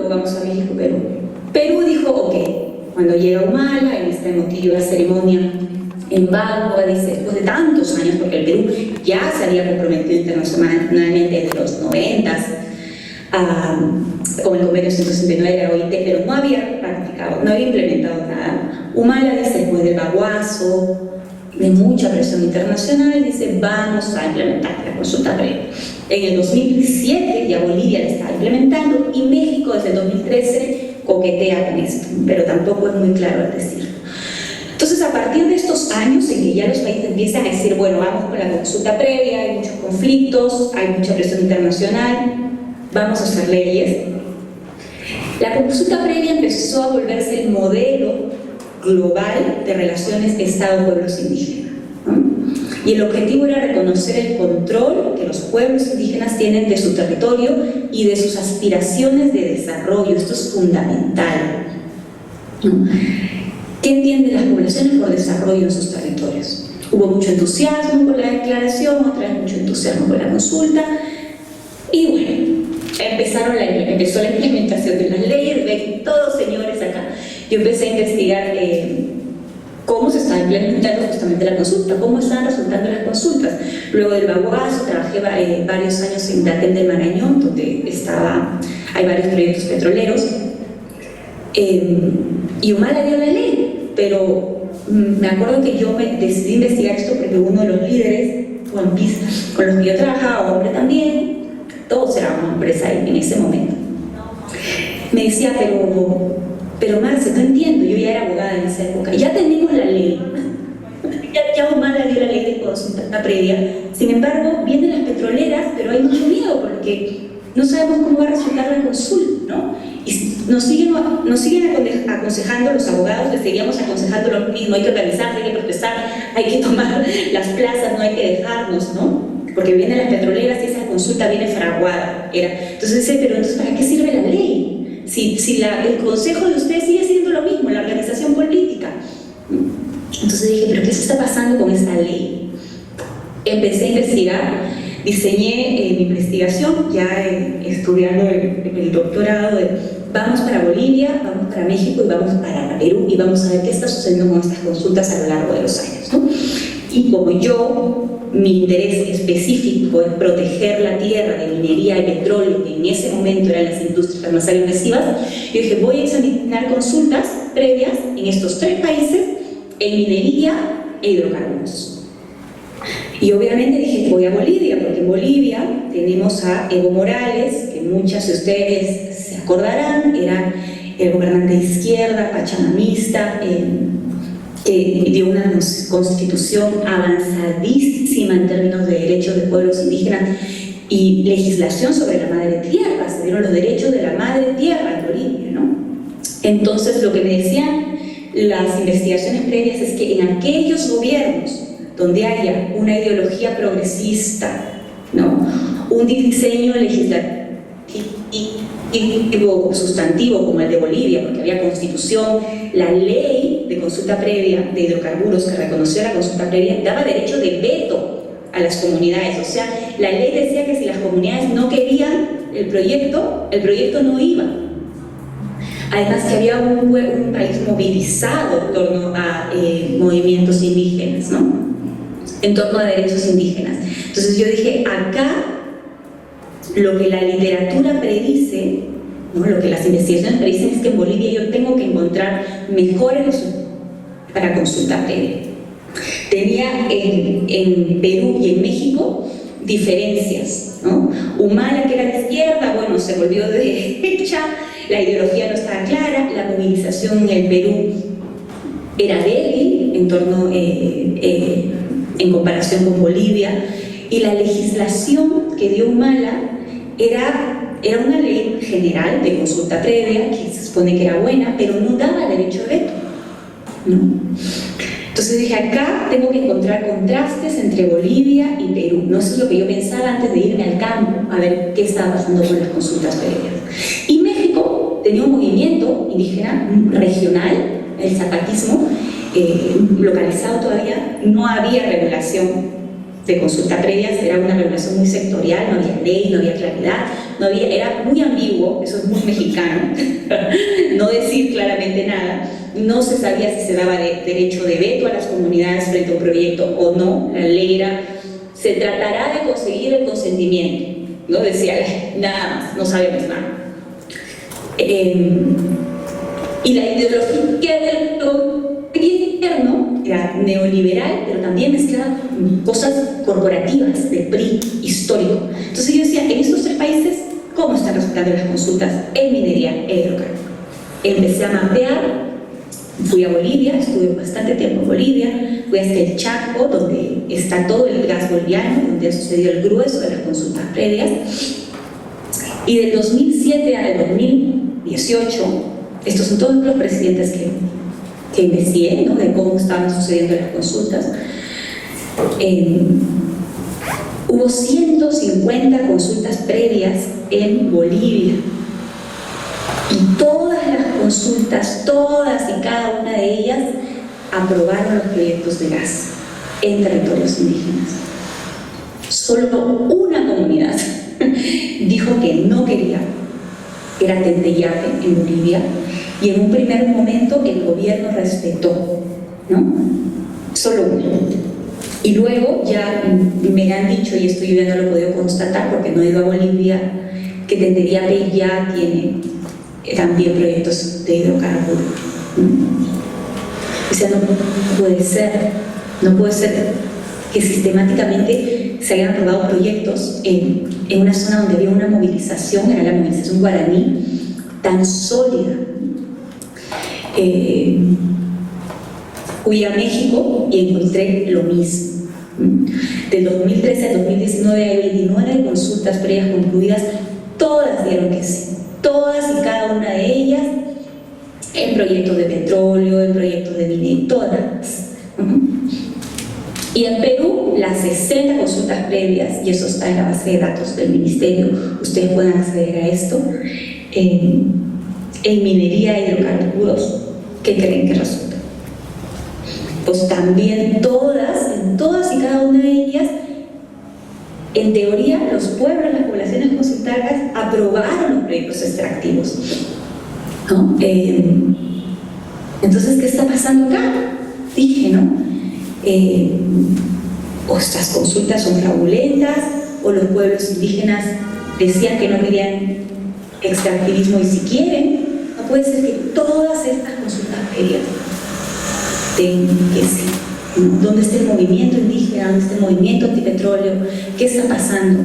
luego vamos a México y Perú. Perú dijo, ok, cuando llega Humala, en esta emotiva ceremonia en Bagua, dice, después de tantos años, porque el Perú ya se había comprometido internacionalmente desde los 90s, con el convenio 169 de la OIT, pero no había ratificado, no había implementado nada. Humala dice, después del baguazo, de mucha presión internacional, dice, vamos a implementar la consulta previa. En el 2007 ya Bolivia la está implementando y México desde el 2013 coquetea con esto, pero tampoco es muy claro al decirlo. Entonces, a partir de estos años en que ya los países empiezan a decir, bueno, vamos con la consulta previa, hay muchos conflictos, hay mucha presión internacional, vamos a hacer leyes. La consulta previa empezó a volverse el modelo global de relaciones Estado-pueblos indígenas, ¿no? Y el objetivo era reconocer el control que los pueblos indígenas tienen de su territorio y de sus aspiraciones de desarrollo. Esto es fundamental, ¿no? ¿Qué entienden las poblaciones por desarrollo en sus territorios? Hubo mucho entusiasmo por la declaración, otra vez mucho entusiasmo por la consulta, y bueno, empezó la implementación de las leyes. Ven todos, señores, acá. Yo empecé a investigar cómo se estaba implementando justamente la consulta, cómo estaban resultando las consultas. Luego del baguazo trabajé varios años en Daten del Marañón, donde hay varios proyectos petroleros, y Humala dio la ley, pero me acuerdo que yo decidí investigar esto porque uno de los líderes con los que yo trabajaba, hombre también, todos éramos hombres ahí en ese momento, me decía, pero Marce, no entiendo, yo ya era abogada en esa época, ya tenemos la ley, ya Humala dio la ley de consulta previa, sin embargo, vienen las petroleras, pero hay mucho miedo porque no sabemos cómo va a resultar la consulta, ¿no? Y nos siguen aconsejando los abogados, les seguíamos aconsejando lo mismo, hay que organizarse, hay que protestar, hay que tomar las plazas, no hay que dejarnos, ¿no? Porque vienen las petroleras y esa consulta viene fraguada. Entonces dice, pero entonces ¿para qué sirve la ley? Si el consejo de ustedes sigue siendo lo mismo, la organización política. Entonces dije, ¿pero qué se está pasando con esta ley? Empecé a investigar, diseñé mi investigación, ya estudiando el doctorado de vamos para Bolivia, vamos para México y vamos para Perú y vamos a ver qué está sucediendo con estas consultas a lo largo de los años, ¿no? Y como mi interés específico es proteger la tierra de minería y petróleo, que en ese momento eran las industrias más agresivas, yo dije, voy a examinar consultas previas en estos 3 países en minería e hidrocarburos. Y obviamente dije, voy a Bolivia, porque en Bolivia tenemos a Evo Morales, que muchas de ustedes se acordarán, era el gobernante de izquierda, pachamamista, que dio una constitución avanzadísima en términos de derechos de pueblos indígenas y legislación sobre la madre tierra. Se dieron los derechos de la madre tierra en Bolivia, ¿no? Entonces, lo que me decían las investigaciones previas es que en aquellos gobiernos donde haya una ideología progresista, ¿no? Un diseño legislativo sustantivo como el de Bolivia, porque había constitución, la ley de consulta previa de hidrocarburos que reconoció la consulta previa daba derecho de veto a las comunidades. O sea, la ley decía que si las comunidades no querían el proyecto no iba. Además que había un país movilizado en torno a movimientos indígenas, ¿no? En torno a derechos indígenas. Entonces yo dije, acá lo que la literatura predice, ¿no? Lo que las investigaciones predicen es que en Bolivia yo tengo que encontrar mejores resultados para consulta previa. Tenía en Perú y en México diferencias, ¿no? Humala, que era de izquierda, bueno, se volvió de derecha, la ideología no estaba clara, la movilización en el Perú era débil en torno en comparación con Bolivia, y la legislación que dio Humala era una ley general de consulta previa, que se supone que era buena, pero no daba derecho de veto, ¿no? Entonces dije, acá tengo que encontrar contrastes entre Bolivia y Perú, ¿no? Eso es lo que yo pensaba antes de irme al campo, a ver qué estaba pasando con las consultas previas. Y México tenía un movimiento indígena regional, el zapatismo, localizado todavía, no había regulación de consulta previa, era una regulación muy sectorial, no había ley, no había claridad, no había, era muy ambiguo, eso es muy mexicano, no decir claramente nada, no se sabía si se daba derecho de veto a las comunidades frente a un proyecto o no, la ley era, se tratará de conseguir el consentimiento, no decía nada más, no sabemos nada. Y la ideología del gobierno era neoliberal, pero también mezclaba cosas corporativas del PRI histórico. Entonces yo decía, en estos tres países, ¿cómo están resultando las consultas en minería e hidrocarburos? Empecé a mapear, fui a Bolivia, estuve bastante tiempo en Bolivia, fui hasta el Chaco, donde está todo el gas boliviano, donde ha sucedido el grueso de las consultas previas. Y del 2007 al 2018, estos son todos los presidentes que investigué, ¿no?, de cómo estaban sucediendo las consultas. Hubo 150 consultas previas en Bolivia. Y todas las consultas, todas y cada una de ellas, aprobaron los proyectos de gas en territorios indígenas. Solo una comunidad dijo que no quería, era Tenteyape, en Bolivia, y en un primer momento el gobierno respetó, ¿no? Solo una. Y luego ya me han dicho, y esto yo ya no lo he podido constatar porque no he ido a Bolivia, que Tenteyape ya tiene también proyectos de hidrocarburos. O sea, no puede ser que sistemáticamente se hayan aprobado proyectos en una zona donde había una movilización, era la movilización guaraní, tan sólida. Fui a México y encontré lo mismo. Del 2013 al 2019 hay 29 consultas previas concluidas, todas dieron que sí, todas y cada una de ellas, en proyectos de petróleo, en proyectos de minería, todas. Y en Perú, las 60 consultas previas, y eso está en la base de datos del ministerio, ustedes pueden acceder a esto, en minería e hidrocarburos, ¿qué creen que resulta? Pues también en todas y cada una de ellas, en teoría, los pueblos, las poblaciones consultadas aprobaron los proyectos extractivos, ¿no? Entonces, ¿qué está pasando acá? Dije, ¿no? O estas consultas son fraudulentas, o los pueblos indígenas decían que no querían extractivismo y si quieren, no puede ser que todas estas consultas previas tengan que sí. ¿Dónde está el movimiento indígena? ¿Dónde está el movimiento antipetróleo? ¿Qué está pasando?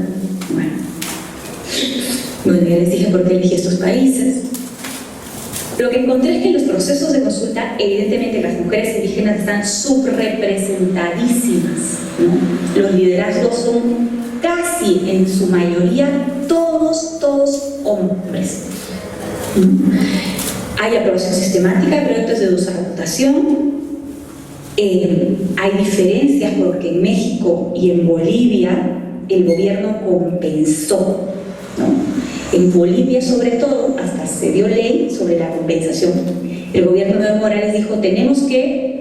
Bueno, ya les dije por qué elegí estos países. Lo que encontré es que en los procesos de consulta, evidentemente las mujeres indígenas están subrepresentadísimas, ¿no? Los liderazgos son casi en su mayoría todos hombres. Hay aprobación sistemática de proyectos de dudosa reputación. Hay diferencias porque en México y en Bolivia el gobierno compensó, ¿no? En Bolivia, sobre todo, hasta se dio ley sobre la compensación. El gobierno de Evo Morales dijo, tenemos que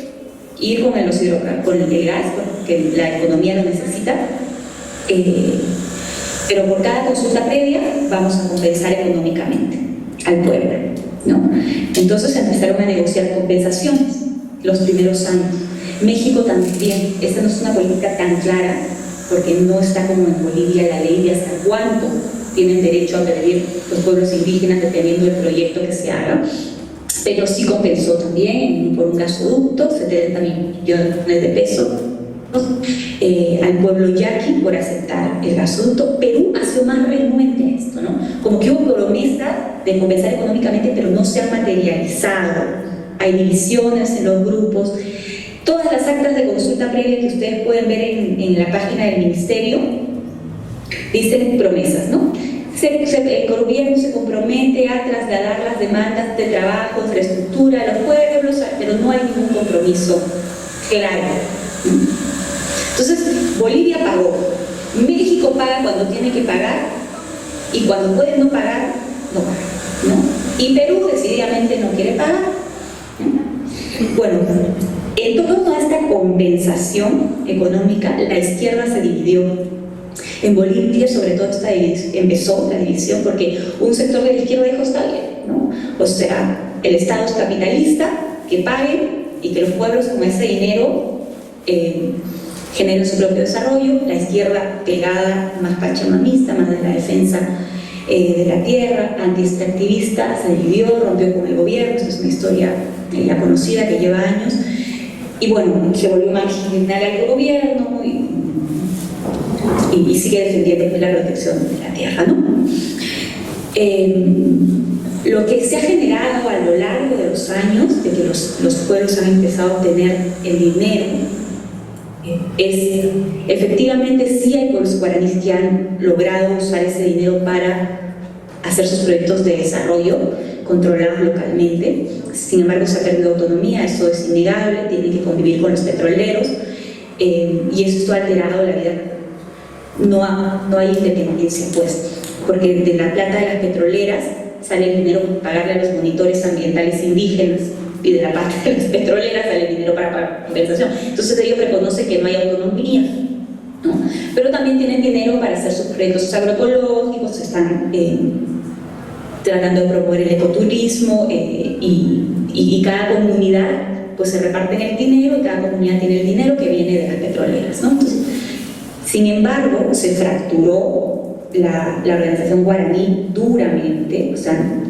ir con el gas, porque la economía lo necesita, pero por cada consulta previa vamos a compensar económicamente al pueblo, ¿no? Entonces empezaron a negociar compensaciones los primeros años. México también, esta no es una política tan clara, porque no está como en Bolivia la ley de hasta cuánto tienen derecho a pedir los pueblos indígenas dependiendo del proyecto que se haga, pero sí compensó también por un gasoducto, 70 millones de pesos al pueblo yaqui por aceptar el gasoducto. Perú ha sido más renuente a esto, ¿no? Como que hubo promesa de compensar económicamente, pero no se ha materializado. Hay divisiones en los grupos. Todas las actas de consulta previa que ustedes pueden ver en la página del ministerio dicen promesas, ¿no? El gobierno se compromete a trasladar las demandas de trabajo, infraestructura a los pueblos, pero no hay ningún compromiso claro. Entonces, Bolivia pagó, México paga cuando tiene que pagar y cuando puede no pagar, no paga, ¿no? Y Perú decididamente no quiere pagar, ¿no? Bueno, en torno a esta compensación económica, la izquierda se dividió En Bolivia, sobre todo, empezó la división porque un sector de la izquierda dijo: está bien, ¿no? O sea, el Estado es capitalista, que paguen y que los pueblos con ese dinero generen su propio desarrollo. La izquierda pegada, más pachamamista, más de la defensa de la tierra, anti-extractivista, se dividió, rompió con el gobierno. Esto es una historia ya conocida que lleva años. Y bueno, se volvió marginal al gobierno y sigue defendiendo la protección de la tierra, ¿no? Lo que se ha generado a lo largo de los años, de que los pueblos han empezado a obtener el dinero, es efectivamente sí hay pueblos guaraníes que han logrado usar ese dinero para hacer sus proyectos de desarrollo controlados localmente. Sin embargo, se ha perdido autonomía, eso es innegable, tienen que convivir con los petroleros y eso ha alterado la vida. No hay independencia, pues, porque de la plata de las petroleras sale el dinero para pagarle a los monitores ambientales indígenas y de la parte de las petroleras sale el dinero para compensación. Entonces ellos reconocen que no hay autonomía, ¿no? Pero también tienen dinero para hacer sus proyectos agroecológicos, están tratando de promover el ecoturismo y cada comunidad pues se reparten el dinero y cada comunidad tiene el dinero que viene de las petroleras, ¿no? Entonces, sin embargo, se fracturó la organización guaraní duramente, o sea,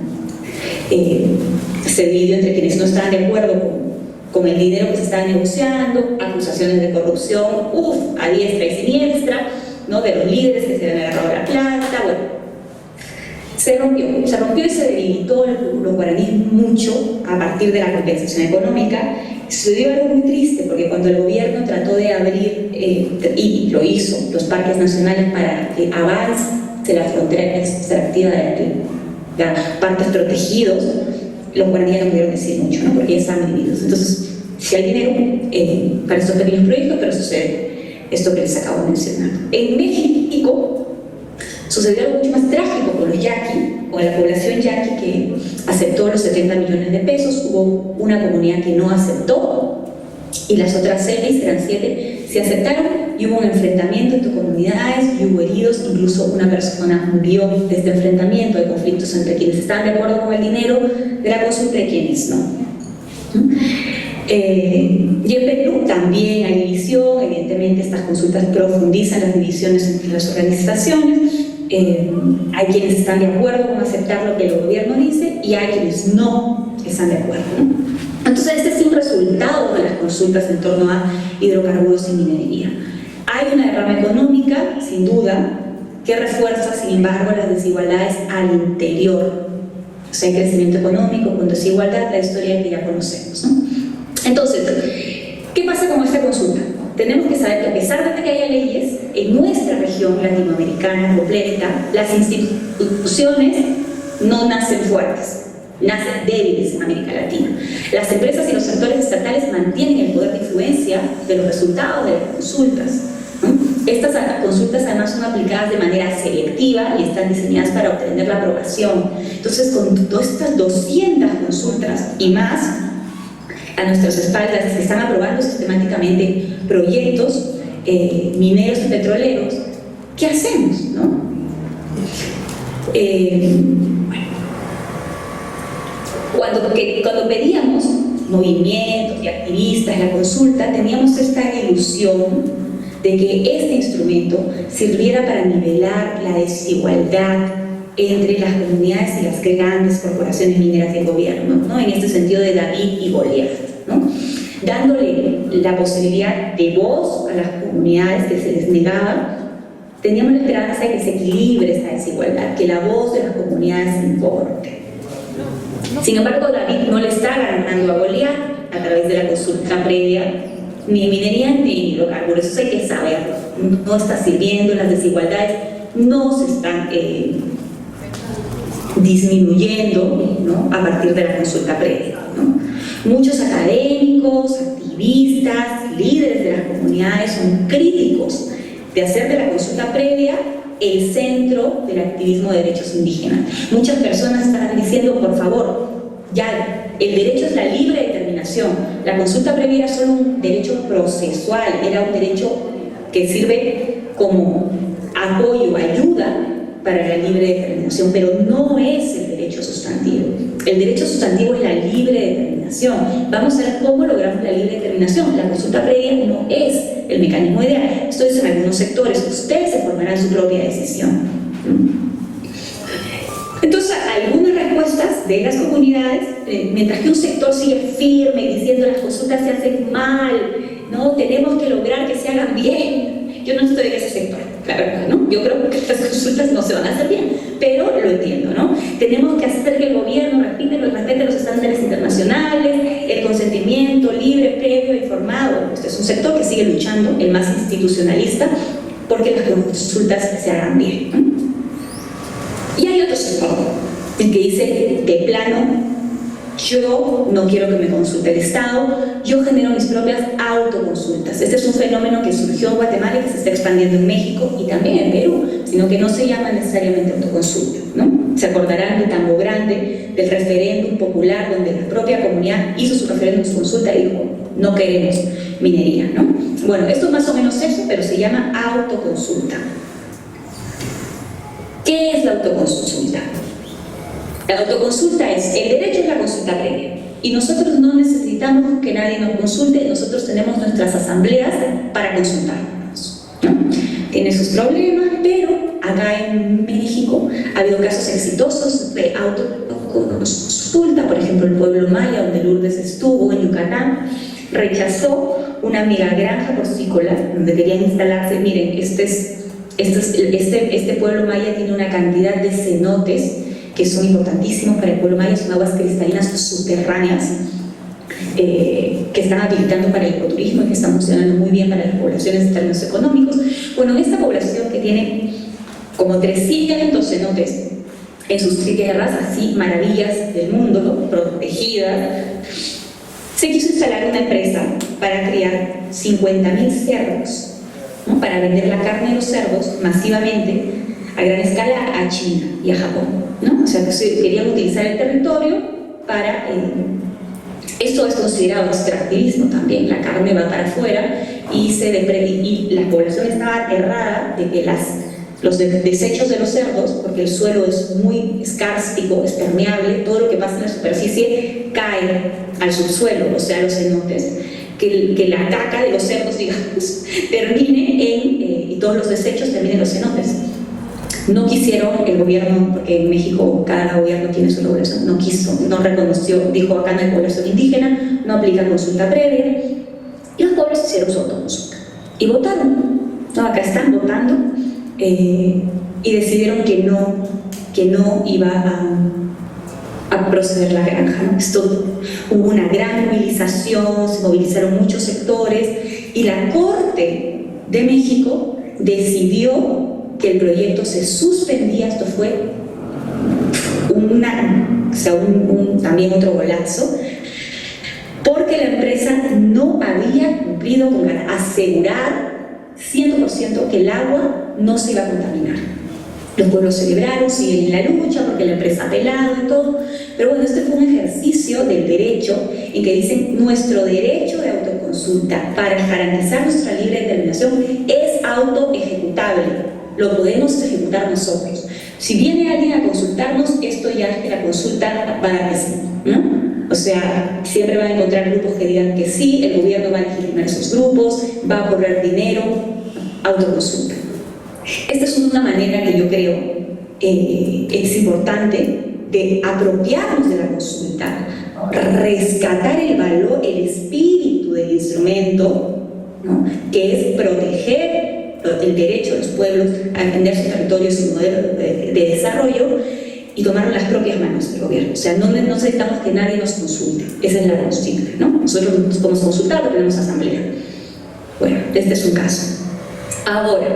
se dividió entre quienes no estaban de acuerdo con el dinero que se estaba negociando, acusaciones de corrupción, a diestra y siniestra, ¿no? De los líderes que se habían agarrado la plata. Bueno, se rompió y se debilitó los guaraníes mucho a partir de la compensación económica. Sucedió algo muy triste, porque cuando el gobierno trató de abrir, y lo hizo, los parques nacionales para que avance la frontera extractiva de parques protegidos, los guaraníes no pudieron decir mucho, ¿no? Porque ya estaban divididos. Entonces, si hay dinero para estos pequeños proyectos, pero sucede esto que les acabo de mencionar. En México sucedió algo mucho más trágico con los yaqui, con la población yaqui que aceptó los 70 millones de pesos. Hubo una comunidad que no aceptó y las otras 6, eran 7, se aceptaron y hubo un enfrentamiento entre comunidades y hubo heridos, incluso una persona murió de este enfrentamiento, de conflictos entre quienes estaban de acuerdo con el dinero de la consulta y quienes no. Y en Perú también hay división, evidentemente estas consultas profundizan las divisiones entre las organizaciones. Hay quienes están de acuerdo con aceptar lo que el gobierno dice y hay quienes no están de acuerdo, ¿no? Entonces este es un resultado de las consultas en torno a hidrocarburos y minería. Hay una derrama económica, sin duda, que refuerza, sin embargo, las desigualdades al interior. O sea, hay crecimiento económico con desigualdad, la historia que ya conocemos, ¿no? Entonces, ¿qué pasa con esta consulta? Tenemos que saber que a pesar de que haya leyes, en nuestra región latinoamericana completa, las instituciones no nacen fuertes, nacen débiles en América Latina. Las empresas y los sectores estatales mantienen el poder de influencia de los resultados de las consultas, ¿no? Estas consultas además son aplicadas de manera selectiva y están diseñadas para obtener la aprobación. Entonces, con todas estas 200 consultas y más a nuestras espaldas, que están aprobando sistemáticamente proyectos mineros y petroleros, ¿qué hacemos, no? Cuando pedíamos movimientos y activistas en la consulta, teníamos esta ilusión de que este instrumento sirviera para nivelar la desigualdad entre las comunidades y las grandes corporaciones mineras del gobierno, ¿no? En este sentido de David y Goliat, ¿no? Dándole la posibilidad de voz a las comunidades que se les negaba, teníamos la esperanza de que se equilibre esta desigualdad, que la voz de las comunidades importe. Sin embargo, David no le está ganando a Goliat a través de la consulta previa, ni minería ni hidrocarburos. Eso hay que saberlo. No está sirviendo, las desigualdades no se están disminuyendo, ¿no? A partir de la consulta previa, ¿no? Muchos académicos, activistas, líderes de las comunidades son críticos de hacer de la consulta previa el centro del activismo de derechos indígenas. Muchas personas están diciendo, por favor, ya, el derecho es la libre determinación. La consulta previa era solo un derecho procesual, era un derecho que sirve como apoyo, ayuda para la libre determinación, pero no es el derecho sustantivo. El derecho sustantivo es la libre determinación. Vamos a ver cómo logramos la libre determinación. La consulta previa no es el mecanismo ideal. Esto es en algunos sectores. Ustedes se formarán su propia decisión. Entonces, algunas respuestas de las comunidades, mientras que un sector sigue firme diciendo las consultas se hacen mal, ¿no? Tenemos que lograr que se hagan bien. Yo no estoy en ese sector, la verdad, ¿no? Yo creo que las consultas no se van a hacer bien, pero lo entiendo, ¿no? Tenemos que hacer que el gobierno respete los estándares internacionales, el consentimiento libre, previo, informado. Este es un sector que sigue luchando, el más institucionalista, porque las consultas se hagan bien, ¿no? Y hay otro sector, el que dice, de plano, yo no quiero que me consulte el Estado, yo genero mis propias autoconsultas. Este es un fenómeno que surgió en Guatemala y que se está expandiendo en México y también en Perú, sino que no se llama necesariamente autoconsulta, ¿no? Se acordarán de Tambo Grande, del referéndum popular, donde la propia comunidad hizo su referéndum, su consulta y dijo, no queremos minería, ¿no? Bueno, esto es más o menos eso, pero se llama autoconsulta. ¿Qué es la autoconsulta? La autoconsulta es, el derecho es la consulta previa y nosotros no necesitamos que nadie nos consulte, nosotros tenemos nuestras asambleas para consultarnos, ¿no? Tiene sus problemas, pero acá en México ha habido casos exitosos de autoconsulta. Por ejemplo, el pueblo maya, donde Lourdes estuvo, en Yucatán, rechazó una mega granja porcícola donde querían instalarse. Miren, este pueblo maya tiene una cantidad de cenotes que son importantísimos para el pueblo maya, son aguas cristalinas subterráneas que están habilitando para el ecoturismo y que están funcionando muy bien para las poblaciones en términos económicos. Bueno, esta población que tiene como 300 cenotes en sus tierras, así maravillas del mundo, ¿no? Protegidas, se quiso instalar una empresa para criar 50.000 cerdos, ¿no? Para vender la carne de los cerdos masivamente a gran escala a China y a Japón, ¿no? O sea, que querían utilizar el territorio para... esto es considerado extractivismo también, la carne va para afuera y la población estaba aterrada de que los desechos de los cerdos, porque el suelo es muy escárstico, es permeable, todo lo que pasa en la superficie cae al subsuelo, o sea, los cenotes, que la caca de los cerdos, digamos, termine y todos los desechos terminen en los cenotes. No quisieron el gobierno, porque en México cada gobierno tiene su regulación, no quiso, no reconoció, dijo acá no hay población indígena, no aplica consulta previa, y los pueblos hicieron su autoconsulta y votaron, ¿no? Acá están votando y decidieron que no iba a proceder la granja, ¿no? Hubo una gran movilización, se movilizaron muchos sectores y la Corte de México decidió que el proyecto se suspendía. Esto fue también otro golazo, porque la empresa no había cumplido con asegurar 100% que el agua no se iba a contaminar. Los pueblos celebraron, siguen en la lucha porque la empresa ha apelado y todo, pero bueno, este fue un ejercicio del derecho en que dicen nuestro derecho de autoconsulta para garantizar nuestra libre determinación es autoejecutable. Lo podemos ejecutar nosotros. Si viene alguien a consultarnos, esto ya es que la consulta va a dar que sí, ¿no? O sea, siempre van a encontrar grupos que digan que sí, el gobierno va a legitimar esos grupos, va a correr dinero, autoconsulta. Esta es una manera que yo creo es importante de apropiarnos de la consulta, rescatar el valor, el espíritu del instrumento, ¿no? Que es proteger el derecho de los pueblos a defender su territorio y su modelo de desarrollo y tomarlo en las propias manos del gobierno. O sea, no necesitamos que nadie nos consulte, esa es la consigna, ¿no? Nosotros nos podemos consultar, pero tenemos asamblea. Bueno, este es un caso. Ahora,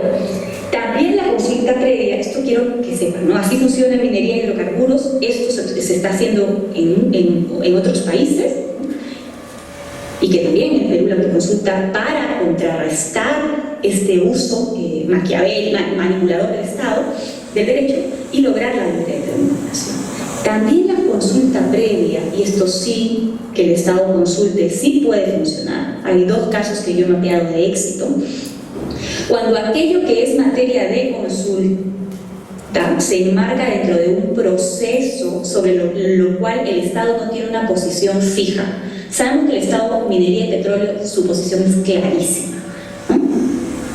también la consulta previa, esto quiero que sepan, ¿no? Así funciona en minería y hidrocarburos, esto se está haciendo en otros países, y que también en Perú la autoconsulta para contrarrestar este uso manipulador del Estado, del derecho, y lograr la libre determinación. También la consulta previa, y esto sí, que el Estado consulte, sí puede funcionar. Hay dos casos que yo he mapeado de éxito. Cuando aquello que es materia de consulta se enmarca dentro de un proceso sobre lo cual el Estado no tiene una posición fija. Sabemos que el Estado, minería y petróleo, su posición es clarísima, ¿no?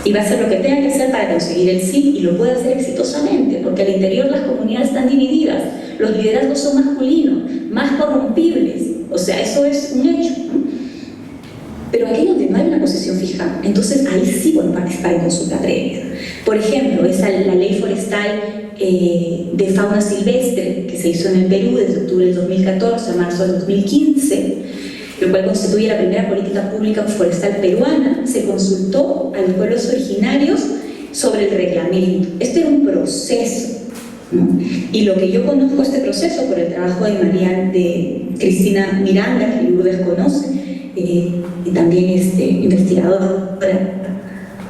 Y va a hacer lo que tenga que hacer para conseguir el sí, y lo puede hacer exitosamente, porque al interior las comunidades están divididas, los liderazgos son masculinos, más corrompibles, o sea, eso es un hecho, ¿no? Pero aquí donde no hay una posición fija, entonces ahí sí pueden participar en consulta previa. Por ejemplo, la ley forestal de fauna silvestre que se hizo en el Perú desde octubre del 2014 a marzo del 2015, lo cual constituye la primera política pública forestal peruana. Se consultó a los pueblos originarios sobre el reglamento. Este era un proceso, ¿no? Y lo que yo conozco este proceso por el trabajo de Cristina Miranda, que Lourdes conoce, y también investigadora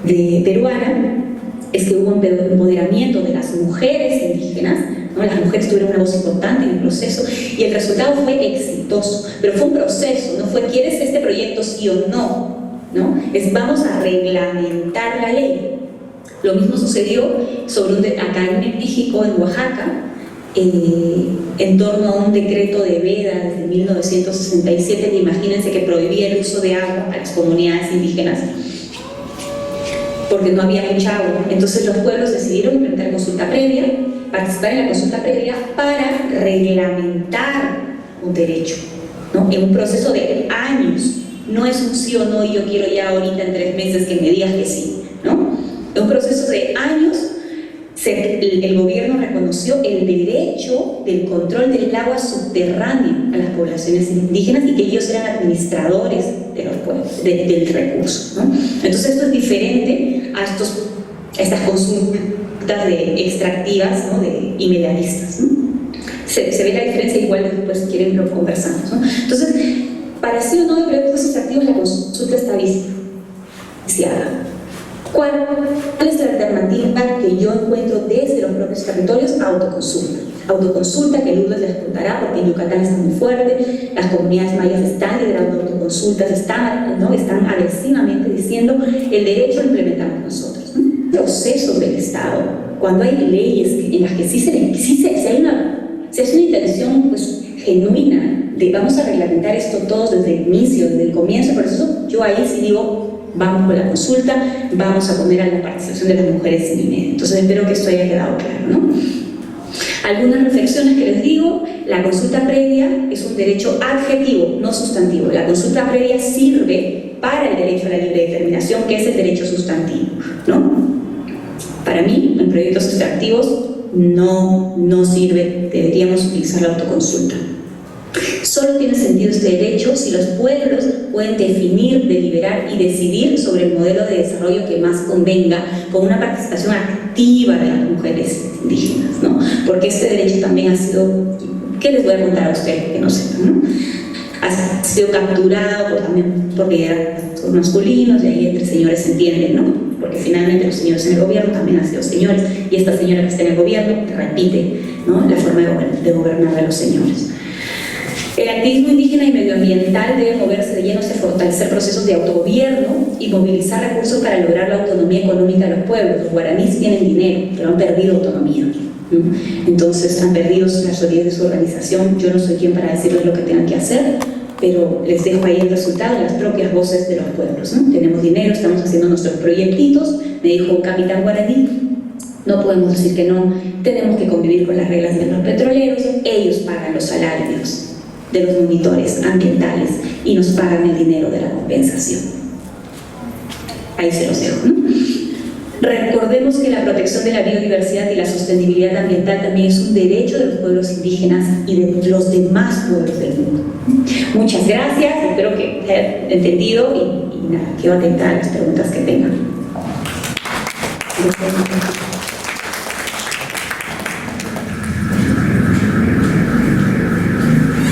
peruana, es que hubo un empoderamiento de las mujeres indígenas, ¿no? Las mujeres tuvieron una voz importante en el proceso y el resultado fue exitoso, pero fue un proceso, no fue ¿quieres este proyecto sí o no? ¿No? Es vamos a reglamentar la ley. Lo mismo sucedió acá en México, en Oaxaca, en torno a un decreto de Veda desde 1967, que imagínense que prohibía el uso de agua a las comunidades indígenas porque no había mucha agua. Entonces los pueblos decidieron implementar consulta previa, participar en la consulta previa para reglamentar un derecho, ¿no? En un proceso de años. No es un sí o no y yo quiero ya ahorita en 3 meses que me digas que sí, ¿no? Es un proceso de años. El gobierno reconoció el derecho del control del agua subterráneo a las poblaciones indígenas y que ellos eran administradores de los pueblos, del recurso, ¿no? Entonces esto es diferente a estas consultas extractivas, ¿no? Inmediatistas, ¿no? Se ve la diferencia, igual después si quieren lo conversamos, ¿no? Entonces, para sí o no de proyectos extractivos la consulta está viciada. ¿Cuál es la alternativa que yo encuentro desde los propios territorios? Autoconsulta. Autoconsulta que Lourdes les contará, porque en Yucatán está muy fuerte, las comunidades mayas están liderando autoconsultas, están agresivamente diciendo el derecho lo implementamos nosotros, ¿no? Procesos del Estado, cuando hay leyes en las que si hay una intención pues, genuina de vamos a reglamentar esto todos desde el inicio, desde el comienzo, por eso yo ahí sí digo vamos con la consulta, vamos a poner a la participación de las mujeres en INED. Entonces espero que esto haya quedado claro, ¿no? Algunas reflexiones que les digo: la consulta previa es un derecho adjetivo, no sustantivo. La consulta previa sirve para el derecho a la libre determinación, que es el derecho sustantivo, ¿no? Para mí, en proyectos extractivos no sirve, deberíamos utilizar la autoconsulta. Solo tiene sentido este derecho si los pueblos pueden definir, deliberar y decidir sobre el modelo de desarrollo que más convenga, con una participación activa de las mujeres indígenas, ¿no? Porque este derecho también ha sido, ¿qué les voy a contar a ustedes que no sepan, ¿no? Ha sido capturado también por liderazgos masculinos, y ahí entre señores se entienden, ¿no? Porque finalmente los señores en el gobierno también han sido señores, y esta señora que está en el gobierno repite, ¿no? La forma de gobernar de los señores. El activismo indígena y medioambiental debe moverse de lleno hacia fortalecer procesos de autogobierno y movilizar recursos para lograr la autonomía económica de los pueblos. Los guaraníes tienen dinero, pero han perdido autonomía, ¿no? Entonces han perdido la solidez de su organización. Yo no soy quien para decirles lo que tengan que hacer, pero les dejo ahí el resultado de las propias voces de los pueblos, ¿no? Tenemos dinero, estamos haciendo nuestros proyectitos. Me dijo un capitán guaraní: no podemos decir que no, tenemos que convivir con las reglas de los petroleros, ellos pagan los salarios de los monitores ambientales y nos pagan el dinero de la compensación. Ahí se los dejo, ¿no? Recordemos que la protección de la biodiversidad y la sostenibilidad ambiental también es un derecho de los pueblos indígenas y de los demás pueblos del mundo. Muchas gracias, espero que hayan entendido y nada, quedo atenta a las preguntas que tengan.